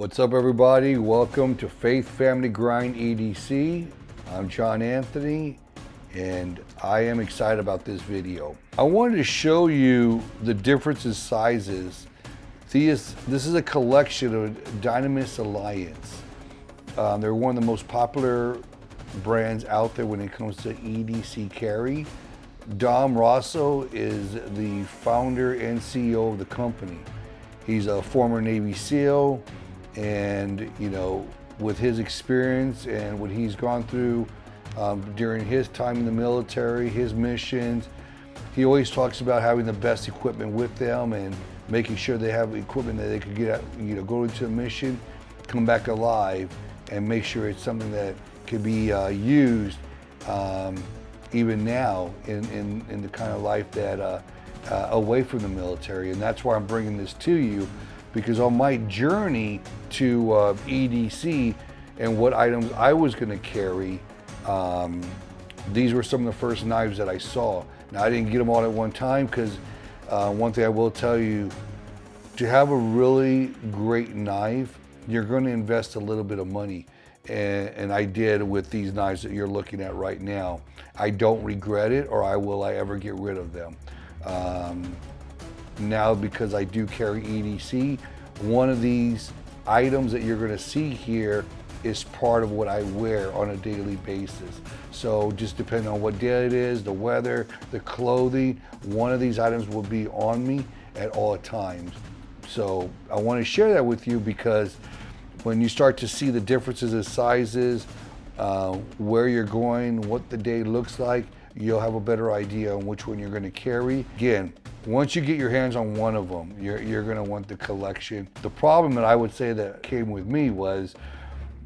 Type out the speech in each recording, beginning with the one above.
What's up, everybody? Welcome to Faith Family Grind EDC. I'm John Anthony, and I am excited about this video. I wanted to show you the difference in sizes. This is a collection of Dynamis Alliance. They're one of the most popular brands out there when it comes to EDC carry. Dom Rosso is the founder and CEO of the company. He's a former Navy SEAL, and with his experience and what he's gone through during his time in the military, his missions, he always talks about having the best equipment with them and making sure they have equipment that they could get out, go into a mission, come back alive, and make sure it's something that could be used even now in the kind of life that away from the military. And that's why I'm bringing this to you, because on my journey to EDC and what items I was going to carry, these were some of the first knives that I saw. Now, I didn't get them all at one time, because one thing I will tell you, to have a really great knife, you're going to invest a little bit of money. And I did with these knives that you're looking at right now. I don't regret it, or will I ever get rid of them. Now, because I do carry EDC, one of these items that you're going to see here is part of what I wear on a daily basis. So just depending on what day it is, the weather, the clothing, one of these items will be on me at all times. So I want to share that with you, because when you start to see the differences in sizes, where you're going, what the day looks like, you'll have a better idea on which one you're going to carry. Again, once you get your hands on one of them, you're going to want the collection. The problem that I would say that came with me was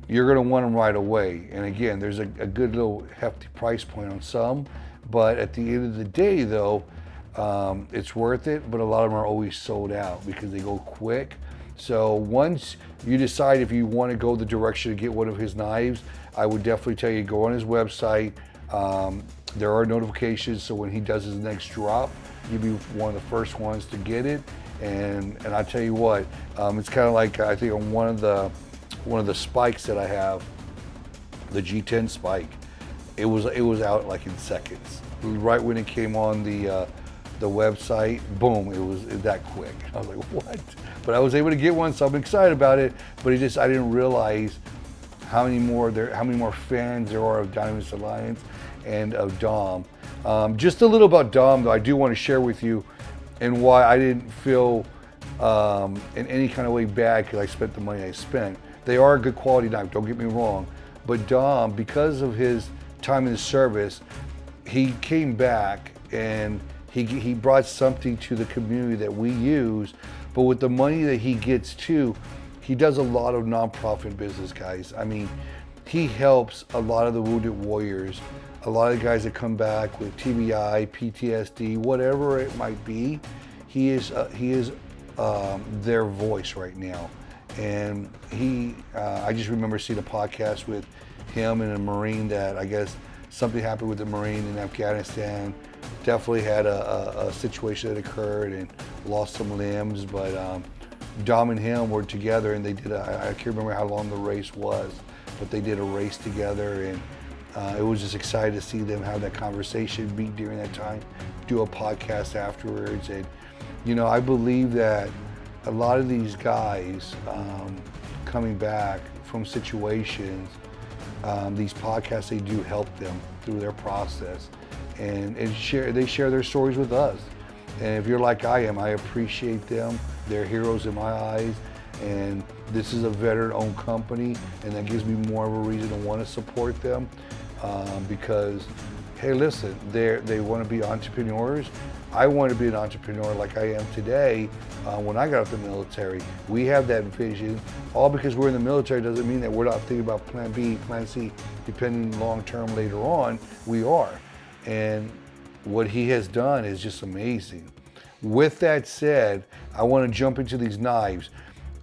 you're going to want them right away. And again, there's a good little hefty price point on some, but at the end of the day though, it's worth it, but a lot of them are always sold out because they go quick. So once you decide if you want to go the direction to get one of his knives, I would definitely tell you, go on his website. There are notifications, so when he does his next drop, you'll be one of the first ones to get it. And I tell you what, it's kind of like, I think on one of the spikes that I have, the G10 spike, it was out like in seconds. Right when it came on the website, boom, it was that quick. I was like, what? But I was able to get one, so I'm excited about it. But I didn't realize how many more fans there are of Dynamis Alliance and of Dom. Just a little about Dom, though, I do want to share with you, and why I didn't feel in any kind of way bad because I spent the money I spent. They are a good quality knife, don't get me wrong. But Dom, because of his time in the service, he came back and he brought something to the community that we use. But with the money that he gets too, he does a lot of nonprofit business, guys. I mean, he helps a lot of the wounded warriors, a lot of guys that come back with TBI, PTSD, whatever it might be. He is their voice right now. And I just remember seeing a podcast with him and a Marine that I guess something happened with the Marine in Afghanistan. Definitely had a situation that occurred and lost some limbs, but Dom and him were together, and they did I can't remember how long the race was, but they did a race together, and it was just exciting to see them have that conversation, meet during that time, do a podcast afterwards. And I believe that a lot of these guys coming back from situations, these podcasts, they do help them through their process, and they share their stories with us. And if you're like I am, I appreciate them. They're heroes in my eyes, and this is a veteran-owned company, and that gives me more of a reason to want to support them, because, hey, listen, they want to be entrepreneurs. I want to be an entrepreneur like I am today. When I got out of the military, we have that vision. All because we're in the military doesn't mean that we're not thinking about plan B, plan C, depending long-term later on. We are. And what he has done is just amazing. With that said, I want to jump into these knives.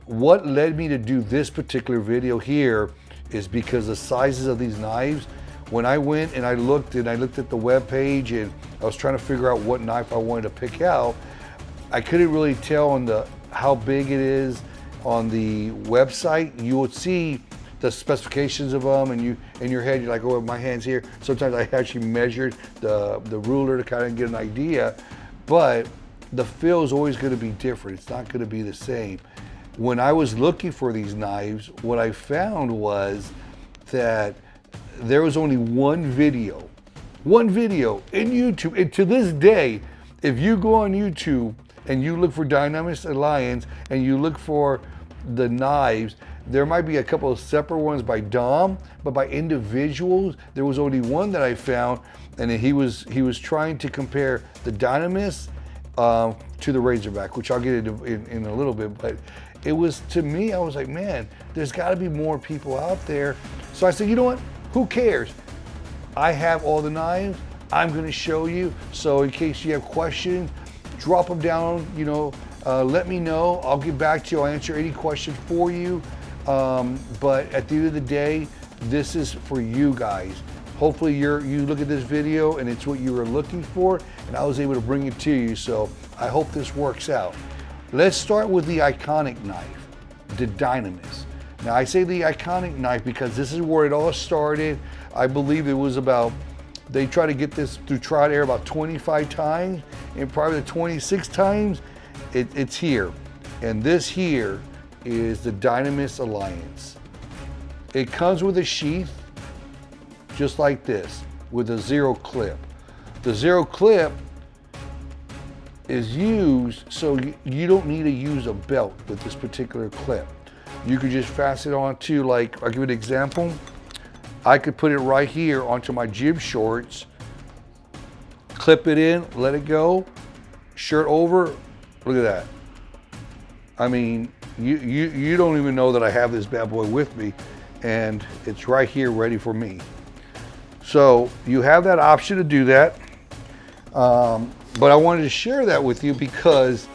What led me to do this particular video here is because the sizes of these knives, when I went and I looked at the web page and I was trying to figure out what knife I wanted to pick out, I couldn't really tell on how big it is on the website, you will see the specifications of them, and you in your head you're like, oh, my hand's here. Sometimes I actually measured the ruler to kind of get an idea, but the feel is always going to be different. It's not going to be the same. When I was looking for these knives, what I found was that there was only one video in YouTube. And to this day, if you go on YouTube and you look for Dynamis Alliance and you look for the knives, there might be a couple of separate ones by Dom, but by individuals, there was only one that I found, and he was trying to compare the Dynamis to the Razorback, which I'll get into in a little bit. But it was, to me, I was like, man, there's got to be more people out there. So I said, you know what? Who cares? I have all the knives. I'm going to show you. So in case you have questions, drop them down. You know, let me know. I'll get back to you. I'll answer any question for you. But at the end of the day, this is for you guys. Hopefully you look at this video and it's what you were looking for, and I was able to bring it to you. So I hope this works out. Let's start with the iconic knife, the Dynamis. Now I say the iconic knife because this is where it all started. I believe it was about, they tried to get this through trial and error about 25 times, and probably the 26 times it's here. And this here is the Dynamis Alliance. It comes with a sheath just like this with a zero clip. The zero clip is used so you don't need to use a belt with this particular clip. You could just fasten it onto, like, I'll give you an example. I could put it right here onto my jib shorts, clip it in, let it go, shirt over, look at that. I mean, you don't even know that I have this bad boy with me, and it's right here ready for me. So you have that option to do that. But I wanted to share that with you because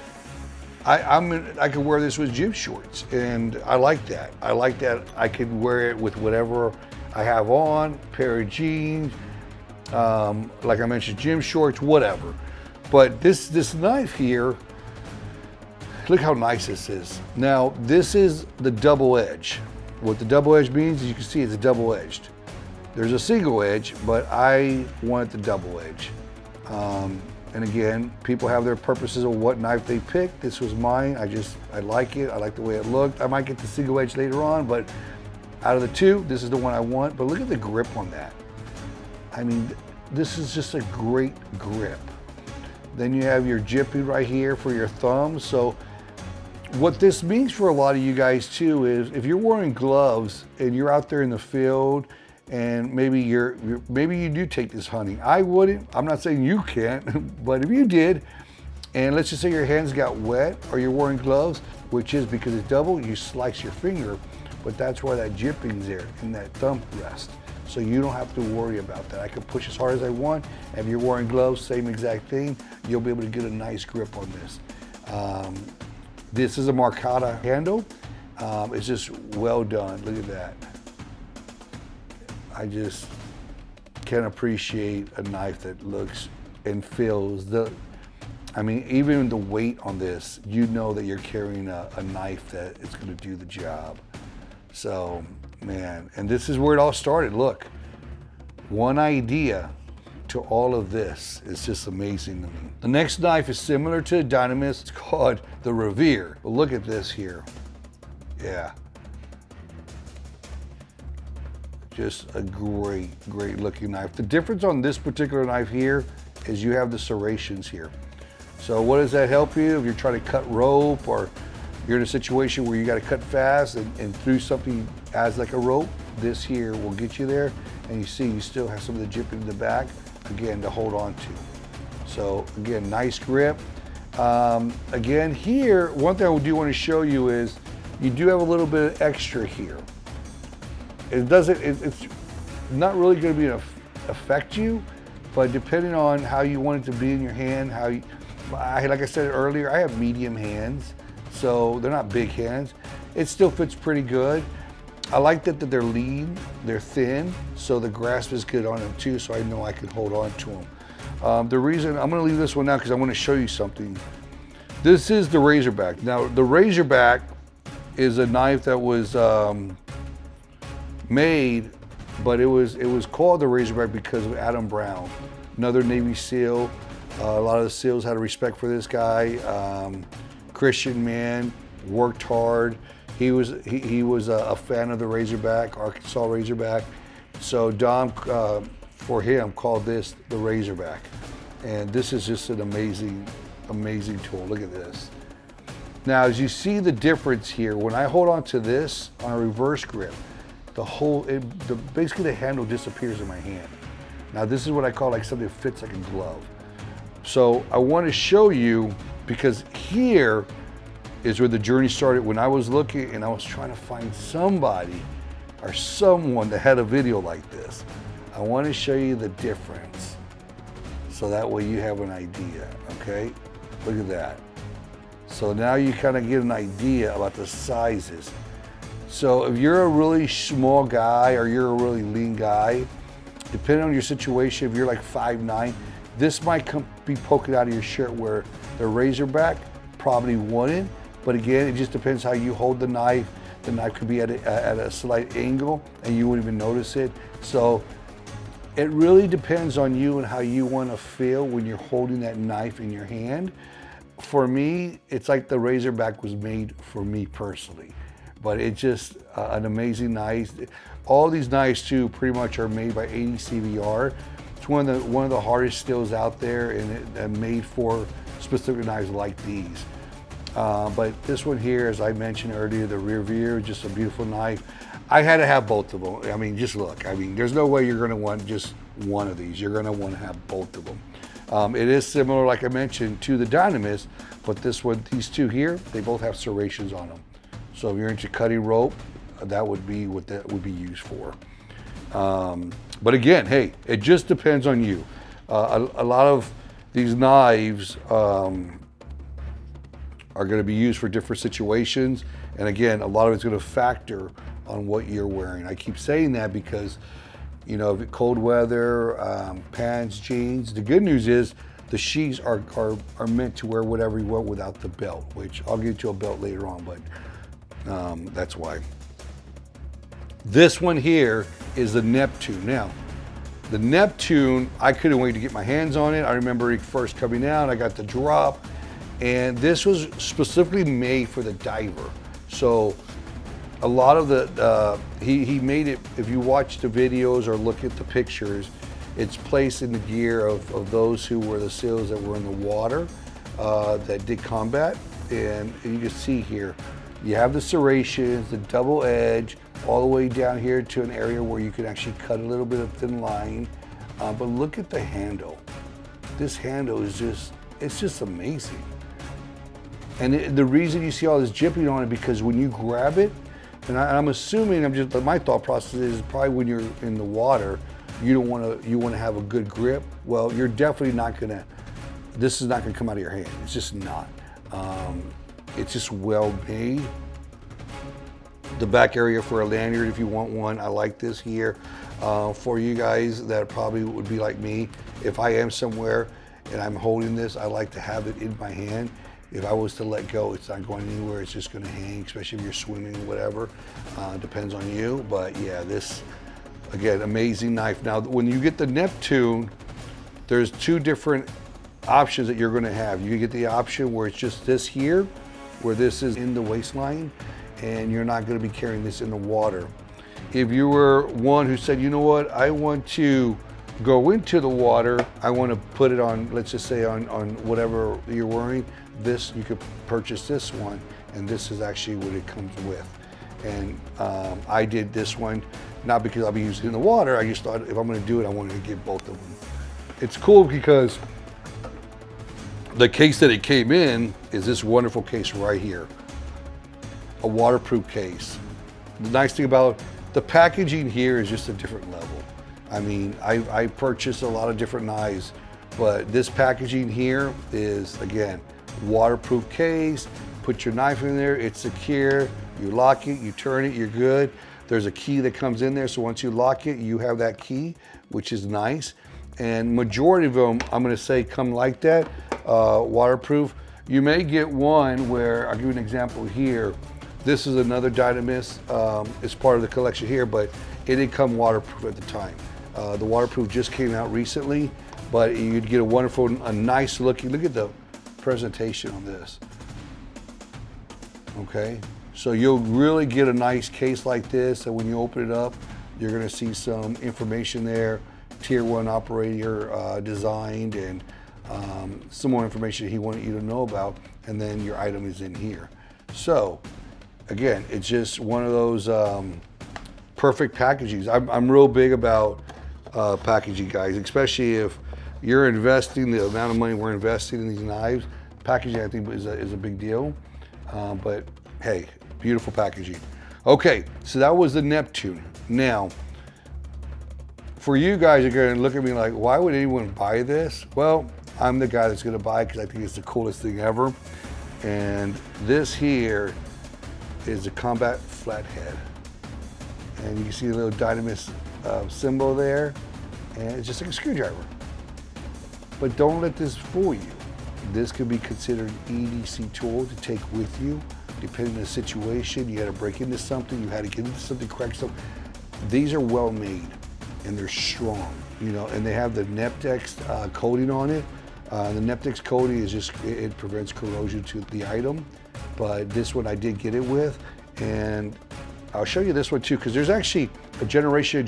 I could wear this with jib shorts, and I like that. I like that I could wear it with whatever I have on, pair of jeans, like I mentioned, gym shorts, whatever. But this knife here, look how nice this is. Now, this is the double edge. What the double edge means, as you can see, it's double-edged. There's a single edge, but I wanted the double edge. And again, people have their purposes of what knife they pick. This was mine. I like it. I like the way it looked. I might get the single edge later on, but out of the two, this is the one I want. But look at the grip on that. I mean, this is just a great grip. Then you have your jippy right here for your thumbs. So what this means for a lot of you guys too is if you're wearing gloves and you're out there in the field and maybe maybe you do take this hunting. I wouldn't. I'm not saying you can't, but if you did, and let's just say your hands got wet or you're wearing gloves, which is because it's double, you slice your finger, but that's why that jipping's there in that thumb rest. So you don't have to worry about that. I can push as hard as I want. And if you're wearing gloves, same exact thing, you'll be able to get a nice grip on this. This is a Marcata handle. It's just well done. Look at that. I just can't appreciate a knife that looks and feels I mean, even the weight on this, you know that you're carrying a knife that is going to do the job. So, man, and this is where it all started. Look, one idea to all of this is just amazing to me. The next knife is similar to Dynamis. It's called the Revere. But look at this here. Yeah. Just a great, great looking knife. The difference on this particular knife here is you have the serrations here. So what does that help you if you're trying to cut rope or you're in a situation where you got to cut fast and through something as like a rope? This here will get you there, and you see you still have some of the jip in the back, again, to hold on to. So again, nice grip. Again, here, one thing I do want to show you is you do have a little bit of extra here. It's not really going to be affect you, but depending on how you want it to be in your hand, like I said earlier, I have medium hands, so they're not big hands. It still fits pretty good. I like that they're lean, they're thin, so the grasp is good on them too, so I know I can hold on to them. The reason, I'm going to leave this one now because I want to show you something. This is the Razorback. Now, the Razorback is a knife that was made, but it was called the Razorback because of Adam Brown, another Navy SEAL. A lot of the SEALs had a respect for this guy. Christian man, worked hard. He was a fan of the Razorback, Arkansas Razorback. So Dom, for him, called this the Razorback. And this is just an amazing, amazing tool. Look at this. Now, as you see the difference here, when I hold on to this on a reverse grip, basically the handle disappears in my hand. Now, this is what I call like something that fits like a glove. So I want to show you, because here is where the journey started when I was looking and I was trying to find somebody or someone that had a video like this. I want to show you the difference so that way you have an idea, okay? Look at that. So now you kind of get an idea about the sizes. So if you're a really small guy or you're a really lean guy, depending on your situation, if you're like 5'9", this might be poking out of your shirt, where the Razorback probably wouldn't. But again, it just depends how you hold the knife. The knife could be at a slight angle and you wouldn't even notice it. So it really depends on you and how you want to feel when you're holding that knife in your hand. For me, it's like the Razorback was made for me personally. But it's just an amazing knife. All these knives too pretty much are made by 80 CVR. It's one of the hardest steels out there, and made for specific knives like these. But this one here, as I mentioned earlier, the rear view, just a beautiful knife. I had to have both of them. I mean, just look. I mean, there's no way you're going to want just one of these. You're going to want to have both of them. It is similar, like I mentioned, to the Dynamis, but this one, these two here, they both have serrations on them. So if you're into cutting rope, that would be what that would be used for. But again, hey, it just depends on you. A lot of these knives are going to be used for different situations. And again, a lot of it's going to factor on what you're wearing. I keep saying that because, you know, if it's cold weather, pants, jeans. The good news is the sheaths are meant to wear whatever you want without the belt, which I'll get to a belt later on, but that's why. This one here is the Neptune. Now, the Neptune, I couldn't wait to get my hands on it. I remember it first coming out, I got the drop, and this was specifically made for the diver. So a lot of the, he made it, if you watch the videos or look at the pictures, it's placed in the gear of those who were the SEALs that were in the water, that did combat. And you can see here, you have the serrations, the double edge, all the way down here to an area where you can actually cut a little bit of thin line. But look at the handle. This handle is it's just amazing. And the reason you see all this jipping on it, because when you grab it, and I'm assuming, my thought process is probably when you're in the water, you want to have a good grip. Well, you're definitely not gonna, this is not gonna come out of your hand. It's just not. It's just well made. The back area for a lanyard, if you want one, I like this here. For you guys that probably would be like me, if I am somewhere and I'm holding this, I like to have it in my hand. If I was to let go, it's not going anywhere. It's just going to hang, especially if you're swimming or whatever. Depends on you, but yeah, this, again, amazing knife. Now, when you get the Neptune, there's two different options that you're going to have. You can get the option where it's just this here, where this is in the waistline, and you're not going to be carrying this in the water. If you were one who said, you know what, I want to go into the water, I want to put it on, let's just say on whatever you're wearing, this, you could purchase this one, and this is actually what it comes with. And I did this one, not because I'll be using it in the water, I just thought if I'm going to do it, I wanted to get both of them. It's cool because the case that it came in is this wonderful case right here. A waterproof case. The nice thing about the packaging here is just a different level. I mean, I purchased a lot of different knives, but this packaging here is, again, waterproof case. Put your knife in there, it's secure. You lock it, you turn it, you're good. There's a key that comes in there, so once you lock it, you have that key, which is nice. And majority of them, I'm gonna say, come like that, waterproof. You may get one where, I'll give you an example here. This is another Dynamis. It's part of the collection here, but it didn't come waterproof at the time. The waterproof just came out recently, but you'd get a nice looking, look at the presentation on this. Okay, so you'll really get a nice case like this, and when you open it up, you're gonna see some information there, Tier 1 operator designed, and some more information he wanted you to know about, and then your item is in here. So, again, it's just one of those perfect packagings. I'm real big about packaging, guys, especially if you're investing the amount of money we're investing in these knives. Packaging, I think, is a big deal. But hey, beautiful packaging. Okay, so that was the Neptune. Now, for you guys, you're gonna look at me like, why would anyone buy this? Well, I'm the guy that's gonna buy it because I think it's the coolest thing ever. And this here is a combat flathead. And you can see the little Dynamis symbol there, and it's just like a screwdriver. But don't let this fool you. This could be considered an EDC tool to take with you, depending on the situation. You had to break into something, you had to get into something, crack something. These are well made, and they're strong, you know, and they have the Neptex coating on it. The Neptex coating is just, it prevents corrosion to the item, but this one I did get it with, and I'll show you this one too, because there's actually a generation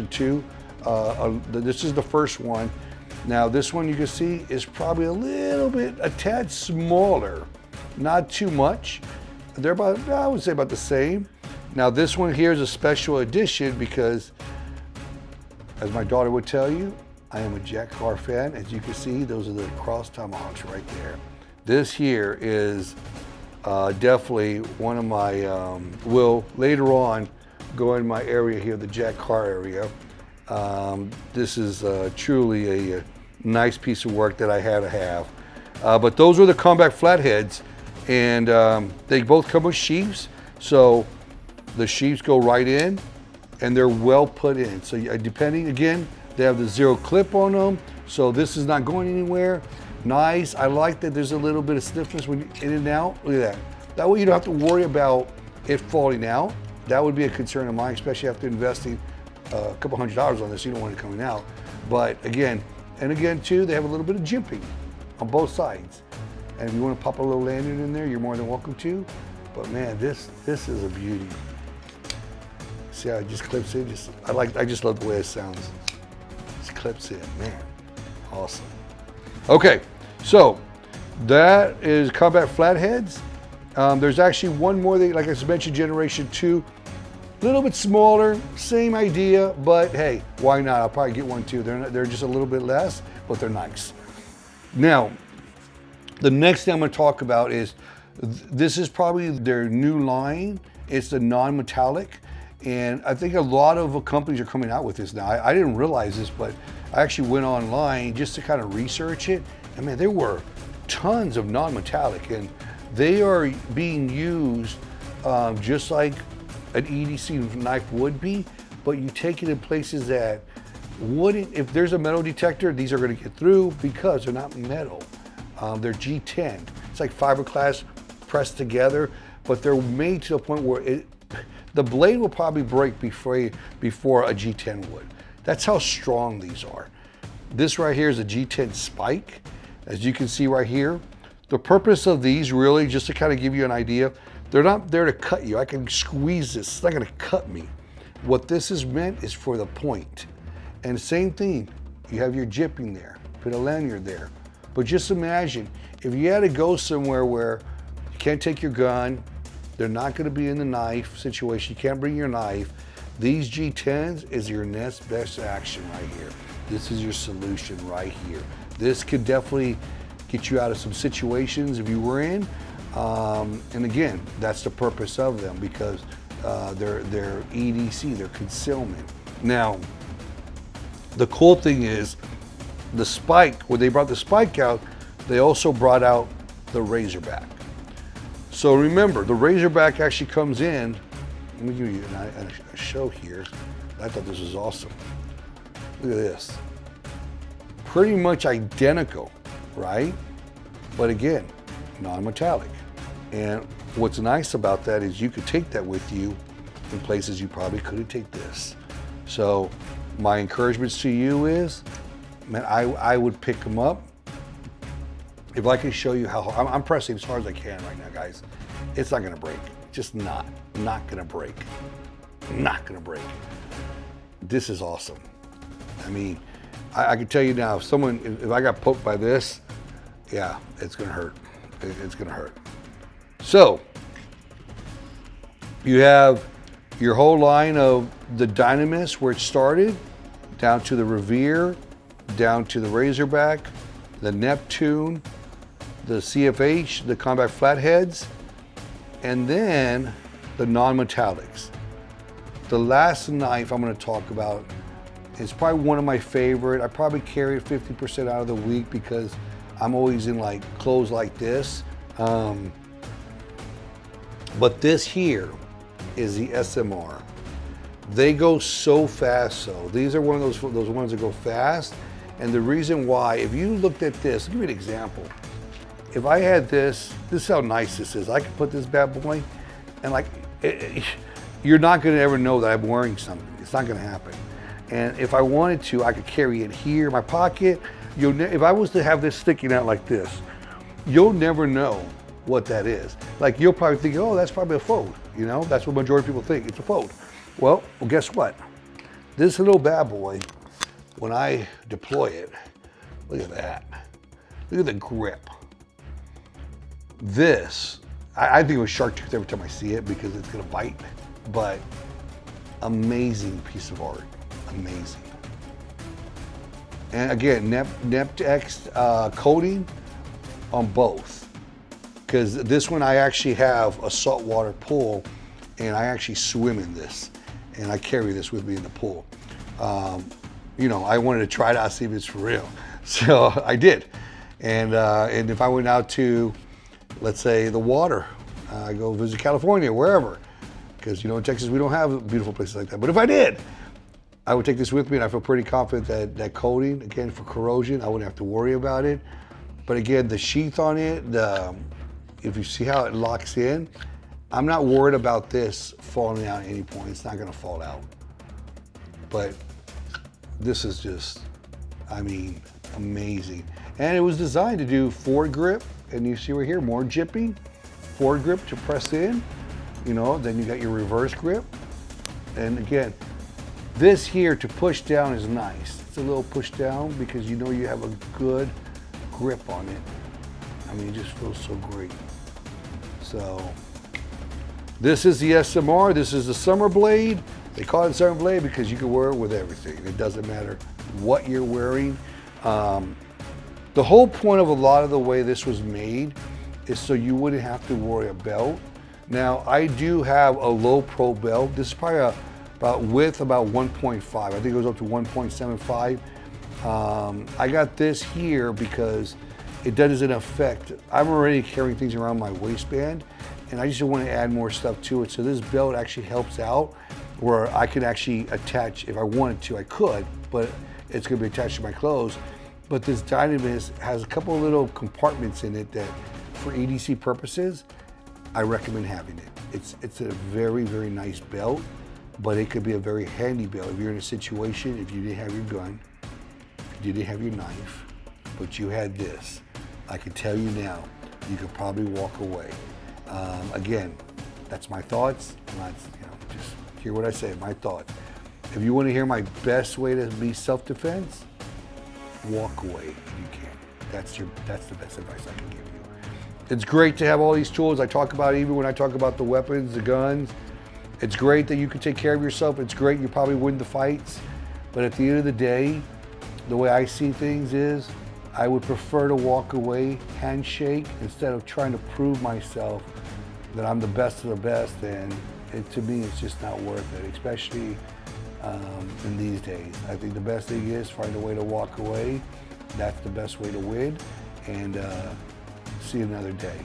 2. This is the first one. Now this one you can see is probably a tad smaller, not too much. They're about, I would say about the same. Now this one here is a special edition because, as my daughter would tell you, I am a Jack Carr fan. As you can see, those are the cross tomahawks right there. This here is definitely one of my, will later on go in my area here, the Jack Carr area. This is truly a nice piece of work that I had to have. But those were the combat flatheads, and they both come with sheaths. So the sheaths go right in, and they're well put in. So depending, again, they have the 0 clip on them, so this is not going anywhere. Nice. I like that there's a little bit of stiffness when you're in and out. Look at that. That way you don't have to worry about it falling out. That would be a concern of mine, especially after investing a couple $100 on this. You don't want it coming out. But again, and again too, they have a little bit of jimping on both sides. And if you want to pop a little lanyard in there, you're more than welcome to. But man, this is a beauty. See how it just clips in? I just love the way it sounds. Just clips in, man. Awesome. Okay, so that is combat flatheads. There's actually one more, like I mentioned, generation 2. A little bit smaller, same idea, but hey, why not? I'll probably get one too. They're just a little bit less, but they're nice. Now, the next thing I'm gonna talk about is, this is probably their new line. It's the non-metallic, and I think a lot of companies are coming out with this now. I didn't realize this, but I actually went online just to kind of research it, and man, there were tons of non-metallic, and they are being used just like an EDC knife would be, but you take it in places that wouldn't. If there's a metal detector, these are going to get through because they're not metal. They're G10. It's like fiberglass pressed together, but they're made to the point where the blade will probably break before a G10 would. That's how strong these are. This right here is a G10 spike, as you can see right here. The purpose of these, really, just to kind of give you an idea, they're not there to cut you. I can squeeze this, it's not gonna cut me. What this is meant is for the point. And same thing, you have your jipping there, put a lanyard there. But just imagine, if you had to go somewhere where you can't take your gun, they're not gonna be in the knife situation, you can't bring your knife, these G10s is your next best action right here. This is your solution right here. This could definitely get you out of some situations if you were in. And again, that's the purpose of them, because they're EDC, they're concealment. Now, the cool thing is the spike, when they brought the spike out, they also brought out the Razorback. So remember, the Razorback actually comes in, let me give you a show here. I thought this was awesome. Look at this. Pretty much identical, right? But again, non-metallic. And what's nice about that is you could take that with you in places you probably couldn't take this. So my encouragements to you is, man, I would pick them up. If I can show you how I'm pressing as hard as I can right now, guys. It's not gonna break. Just not gonna break. Not gonna break. This is awesome. I mean, I can tell you now, if I got poked by this, yeah, it's gonna hurt. It's gonna hurt. So, you have your whole line of the Dynamis where it started, down to the Revere, down to the Razorback, the Neptune, the CFH, the Combat Flatheads, and then the non-metallics. The last knife I'm gonna talk about is probably one of my favorite. I probably carry it 50% out of the week because I'm always in like clothes like this. But this here is the SMR. They go so fast, so these are one of those ones that go fast. And the reason why, if you looked at this, I'll give you an example. If I had this is how nice this is. I could put this bad boy, and like, you're not gonna ever know that I'm wearing something. It's not gonna happen. And if I wanted to, I could carry it here in my pocket. If I was to have this sticking out like this, you'll never know what that is. Like, you'll probably think, oh, that's probably a fold. You know, that's what majority of people think, it's a fold. Well, guess what? This little bad boy, when I deploy it, look at that. Look at the grip. This, I think it was shark tooth every time I see it because it's gonna bite, but amazing piece of art, amazing. And again, NepX coating on both. Because this one I actually have a saltwater pool and I actually swim in this and I carry this with me in the pool. You know, I wanted to try it out, see if it's for real. So I did. And if I went out to, let's say, the water, I go visit California, wherever, because, you know, in Texas we don't have beautiful places like that. But if I did, I would take this with me, and I feel pretty confident that that coating, again, for corrosion, I wouldn't have to worry about it. But again, the sheath on it, if you see how it locks in, I'm not worried about this falling out at any point. It's not gonna fall out. But this is just, I mean, amazing. And it was designed to do forward grip, and you see right here, more jipping, forward grip to press in, you know, then you got your reverse grip. And again, this here to push down is nice. It's a little push down because you know you have a good grip on it. I mean, it just feels so great. So, this is the SMR, this is the Summer Blade. They call it Summer Blade because you can wear it with everything. It doesn't matter what you're wearing. The whole point of a lot of the way this was made is so you wouldn't have to worry a belt. Now, I do have a low pro belt. This is probably about width about 1.5. I think it goes up to 1.75. I got this here because it doesn't affect, I'm already carrying things around my waistband and I just want to add more stuff to it. So this belt actually helps out where I can actually attach, if I wanted to, I could, but it's going to be attached to my clothes. But this Dynamis has a couple of little compartments in it that for EDC purposes, I recommend having it. It's a very, very nice belt, but it could be a very handy belt if you're in a situation, if you didn't have your gun, if you didn't have your knife, but you had this. I can tell you now, you could probably walk away. Again, that's my thoughts. Just hear what I say, my thoughts. If you want to hear my best way to be self-defense, walk away if you can. That's the best advice I can give you. It's great to have all these tools I talk about, even when I talk about the weapons, the guns. It's great that you can take care of yourself. It's great you probably win the fights. But at the end of the day, the way I see things is, I would prefer to walk away, handshake, instead of trying to prove myself that I'm the best of the best. And to me, it's just not worth it, especially in these days. I think the best thing is find a way to walk away. That's the best way to win, and see another day.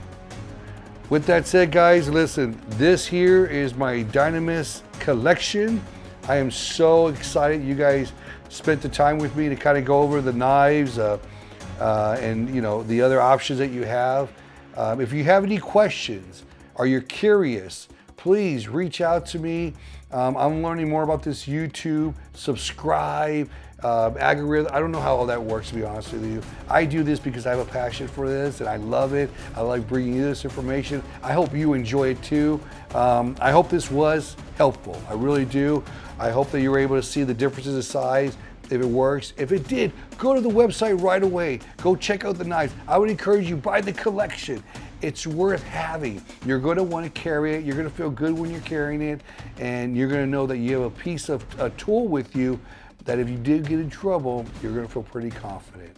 With that said, guys, listen, this here is my Dynamis collection. I am so excited you guys spent the time with me to kind of go over the knives and, you know, the other options that you have. If you have any questions or you're curious, please reach out to me. I'm learning more about this YouTube, subscribe, algorithm. I don't know how all that works, to be honest with you. I do this because I have a passion for this and I love it. I like bringing you this information. I hope you enjoy it too. I hope this was helpful. I really do. I hope that you were able to see the differences of size, if it works. If it did, go to the website right away. Go check out the knives. I would encourage you, buy the collection. It's worth having. You're going to want to carry it. You're going to feel good when you're carrying it, and you're going to know that you have a piece of a tool with you that if you did get in trouble, you're going to feel pretty confident.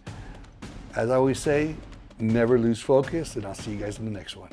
As I always say, never lose focus, and I'll see you guys in the next one.